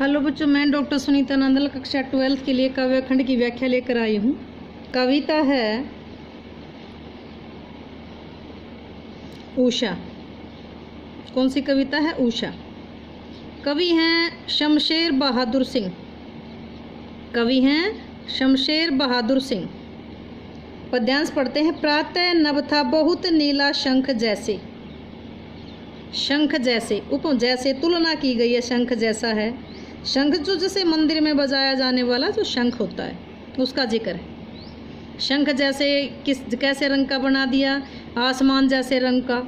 Hello बच्चों, मैं doctor Sunita Nandal कक्षा 12 के लिए काव्य खंड की व्याख्या लेकर आई हूँ। कविता है उषा। कौन सी कविता है? उषा। कवि हैं शमशेर बहादुर सिंह। कवि हैं शमशेर बहादुर सिंह। पद्यांश पढ़ते हैं। प्रातः नभ था बहुत नीला शंख जैसे। शंख जैसे, जैसे तुलना की गई है, शंख जैसा है। शंख जो जैसे मंदिर में बजाया जाने वाला जो शंख होता है उसका जिक्र है। शंख जैसे कैसे रंग का बना दिया? आसमान जैसे रंग का,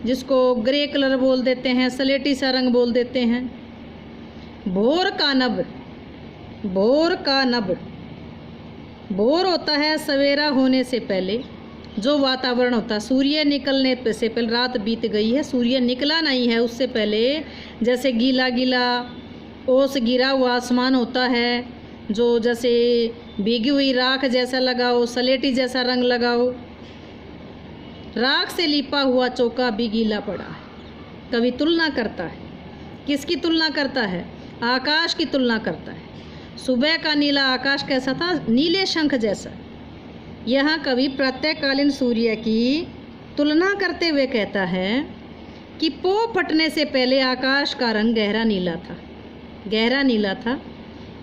जिसको ग्रे कलर बोल देते हैं, सलेटी सा रंग बोल देते हैं। भोर का नभ। भोर का नभ, भोर होता है सवेरा होने से पहले जो वातावरण होता है। सूर्य निकलने से पहले, रात बीत गई है, सूर्य निकला नहीं है, उससे पहले जैसे गीला गीला ओस गिरा हुआ आसमान होता है, जो जैसे भीगी हुई राख जैसा लगाओ, सलेटी जैसा रंग लगाओ। राख से लिपा हुआ चौका भी गीला पड़ा है। कवि तुलना करता है। किसकी तुलना करता है? आकाश की तुलना करता है। सुबह का नीला आकाश कैसा था? नीले शंख जैसा। यहाँ कवि प्रातःकालीन सूर्य की तुलना करते हुए कहता है कि पो फटने से पहले आकाश का रंग गहरा नीला था। गहरा नीला था।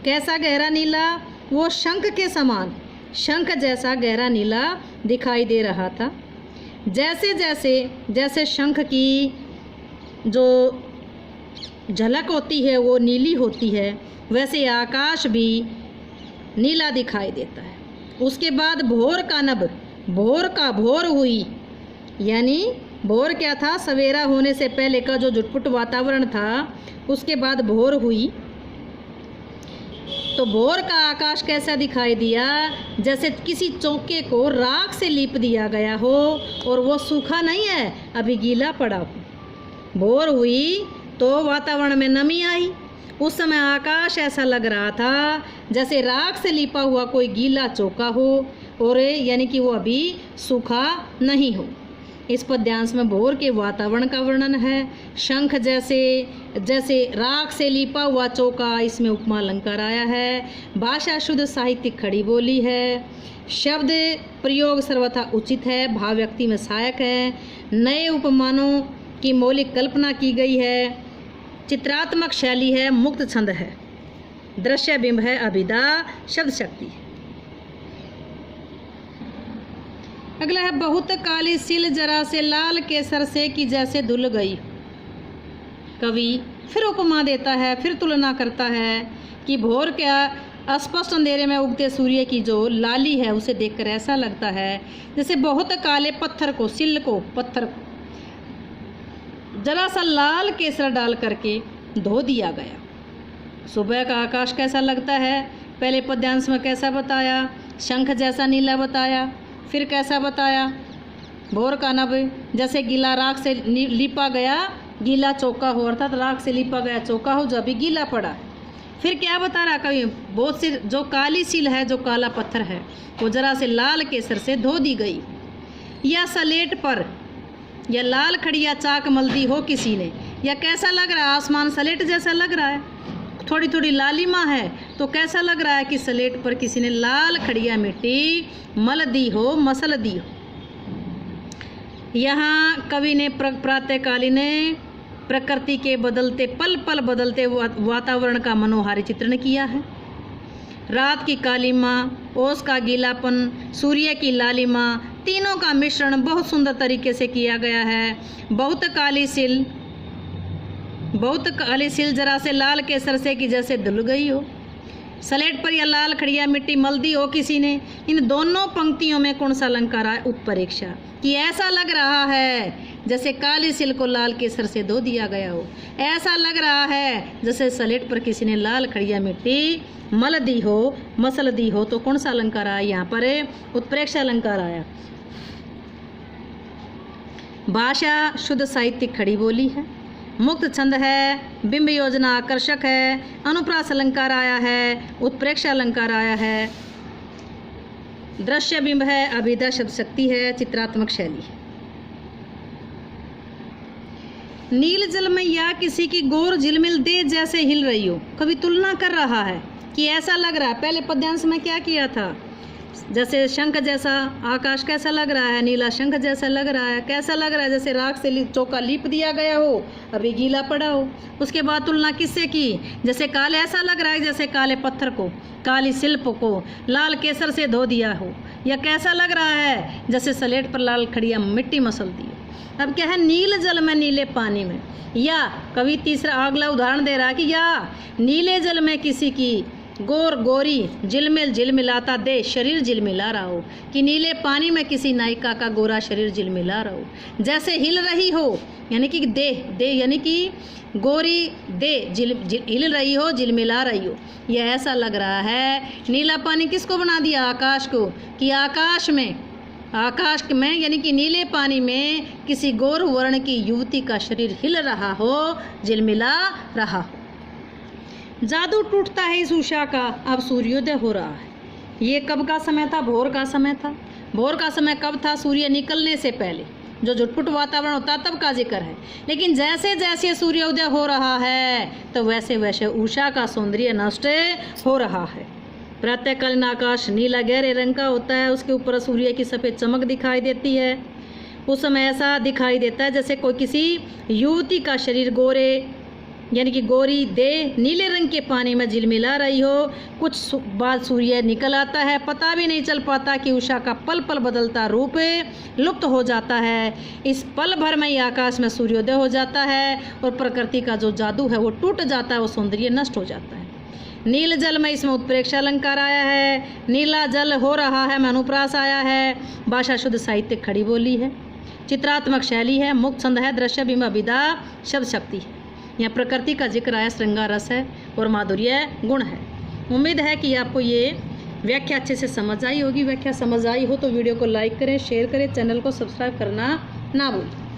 कैसा गहरा नीला? वो शंख के समान, शंख जैसा गहरा नीला दिखाई दे रहा था। जैसे जैसे जैसे शंख की जो झलक होती है वो नीली होती है, वैसे आकाश भी नीला दिखाई देता है। उसके बाद भोर का नभ। भोर का भोर हुई, यानी भोर क्या था? सवेरा होने से पहले का जो झुटपुट वातावरण था, उसके बाद भोर हुई। तो भोर का आकाश कैसा दिखाई दिया? जैसे किसी चौके को राख से लीप दिया गया हो और वो सूखा नहीं है, अभी गीला पड़ा हो। भोर हुई तो वातावरण में नमी आई। उस समय आकाश ऐसा लग रहा था जैसे राख से लिपा हुआ कोई गीला चौका हो, और यानी कि वो अभी सूखा नहीं हो। इस पद्यांश में भोर के वातावरण का वर्णन है। शंख जैसे, जैसे राख से लिपा हुआ चौका, इसमें उपमा अलंकार आया है। भाषा शुद्ध, साहित्यिक खड़ी बोली है। शब्द प्रयोग सर्वथा उचित है, भाव व्यक्ति में सहायक है। नए उपमानों की मौलिक कल्पना की गई है। चित्रात्मक शैली है, मुक्त छंद है। दृश्य बिंब है, अभिधा शब्द शक्ति है। अगला है बहुत काली सिल जरा से लाल केसर से कि जैसे धुल गई। कवि फिर उपमा देता है, फिर तुलना करता है कि भोर के अस्पष्ट अंधेरे में उगते सूर्य की जो लाली है उसे देखकर ऐसा लगता है जैसे बहुत काले पत्थर को, सिल को, पत्थर को जरा सा लाल केसर डाल करके धो दिया गया। सुबह का आकाश कैसा लगता है? पहले पद्यांश में कैसा बताया? शंख जैसा नीला बताया। फिर कैसा बताया? भोर का नभ, जैसे गीला राख से लिपा गया गीला चौका हो, अर्थात राख से लिपा गया चौका हो जो अभी गीला पड़ा। फिर क्या बता रहा कवि? बहुत सी जो काली सील है, जो काला पत्थर है, वो जरा से लाल केसर से धो दी गई। या सलेट पर या लाल खड़िया चाक मल दी हो किसी ने, या कैसा लग रहा है? आसमान सलेट जैसा लग रहा है, थोड़ी थोड़ी लालिमा है, तो कैसा लग रहा है कि सलेट पर किसी ने लाल खड़िया मिट्टी मल दी हो, मसल दी हो। यहाँ कवि ने प्रातःकालीन प्रकृति के बदलते, पल पल बदलते वातावरण का मनोहारी चित्रण किया है। रात की कालिमा, ओस का गीलापन, सूर्य की लालिमा, तीनों का मिश्रण बहुत सुंदर तरीके से किया गया है। बहुत काली सिल जरा से लाल केसर से कि जैसे धुल गई हो। सलेट पर या लाल खड़िया मिट्टी मल दी हो किसी ने। इन दोनों पंक्तियों में कौन सा अलंकार है? उत्प्रेक्षा, कि ऐसा लग रहा है जैसे काली सिल को लाल केसर से धो दिया गया हो। ऐसा लग रहा है जैसे सलेट पर किसी ने लाल खड़िया मिट्टी मल दी हो, मसल दी हो। तो कौन सा अलंकार आया यहाँ पर? उत्प्रेक्षा अलंकार आया। भाषा शुद्ध, साहित्यिक खड़ी बोली है। मुक्त छंद है, बिंब योजना आकर्षक है। अनुप्रास अलंकार आया है, उत्प्रेक्षा अलंकार आया है। दृश्य बिंब है, अभिधा शब्द शक्ति है, चित्रात्मक शैली है। नील जल में या किसी की गोर झिलमिल दे जैसे हिल रही हो। कवि तुलना कर रहा है कि ऐसा लग रहा है। पहले पद्यांश में क्या किया था, जैसे शंख जैसा आकाश कैसा लग रहा है, नीला शंख जैसा लग रहा है। कैसा लग रहा है, जैसे राख से चौका लीप दिया गया हो, अभी गीला पड़ा हो। उसके बाद तुलना किससे की, जैसे काले, ऐसा लग रहा है जैसे काले पत्थर को, काली शिल्प को लाल केसर से धो दिया हो। या कैसा लग रहा है, जैसे सलेट पर लाल खड़िया मिट्टी मसल दी हो। अब क्या है, नील जल में नीले पानी में। या कवि तीसरा अगला उदाहरण दे रहा है कि या नीले जल में किसी की गोर गोरी झिलमिल झिलमिलाता दे शरीर झिलमिला रहा हो, कि नीले पानी में किसी नायिका का गोरा शरीर झिलमिला रहा हो। जैसे हिल रही हो, यानी कि दे यानी कि गोरी दे हिल रही हो, झिलमिला रही हो। यह ऐसा लग रहा है। नीला पानी किसको बना दिया, आकाश को, कि आकाश में यानी कि नीले पानी में किसी गोर वर्ण की युवती का शरीर हिल रहा हो, झिलमिला रहा हो। जादू टूटता है इस उषा का, अब सूर्योदय हो रहा है। ये कब का समय था, भोर का समय था। भोर का समय कब था, सूर्य निकलने से पहले जो झुटपुट वातावरण होता तब का जिक्र है। लेकिन जैसे जैसे सूर्योदय हो रहा है तो वैसे वैसे उषा का सौंदर्य नष्ट हो रहा है। प्रातःकालीन आकाश नीला गहरे रंग का होता है, उसके ऊपर सूर्य की सफ़ेद चमक दिखाई देती है। उस समय ऐसा दिखाई देता है जैसे कोई किसी युवती का शरीर गोरे यानी कि गोरी दे नीले रंग के पानी में झिलमिला रही हो। कुछ बाद सूर्य निकल आता है, पता भी नहीं चल पाता कि उषा का पल पल बदलता रूप लुप्त हो जाता है। इस पल भर में ही आकाश में सूर्योदय हो जाता है और प्रकृति का जो जादू है वो टूट जाता है, वो सौंदर्य नष्ट हो जाता है। नील जल में इसमें उत्प्रेक्षा अलंकार आया है, नीला जल हो रहा है में अनुप्रास आया है। भाषा शुद्ध साहित्य खड़ी बोली है, चित्रात्मक शैली है, मुक्त छंद है, दृश्य बिंब विधा शब्द शक्ति है। यहाँ प्रकृति का जिक्र आया, श्रृंगार रस है और माधुर्य गुण है। उम्मीद है कि आपको ये व्याख्या अच्छे से समझ आई होगी। व्याख्या समझ आई हो तो वीडियो को लाइक करें, शेयर करें, चैनल को सब्सक्राइब करना ना भूलें।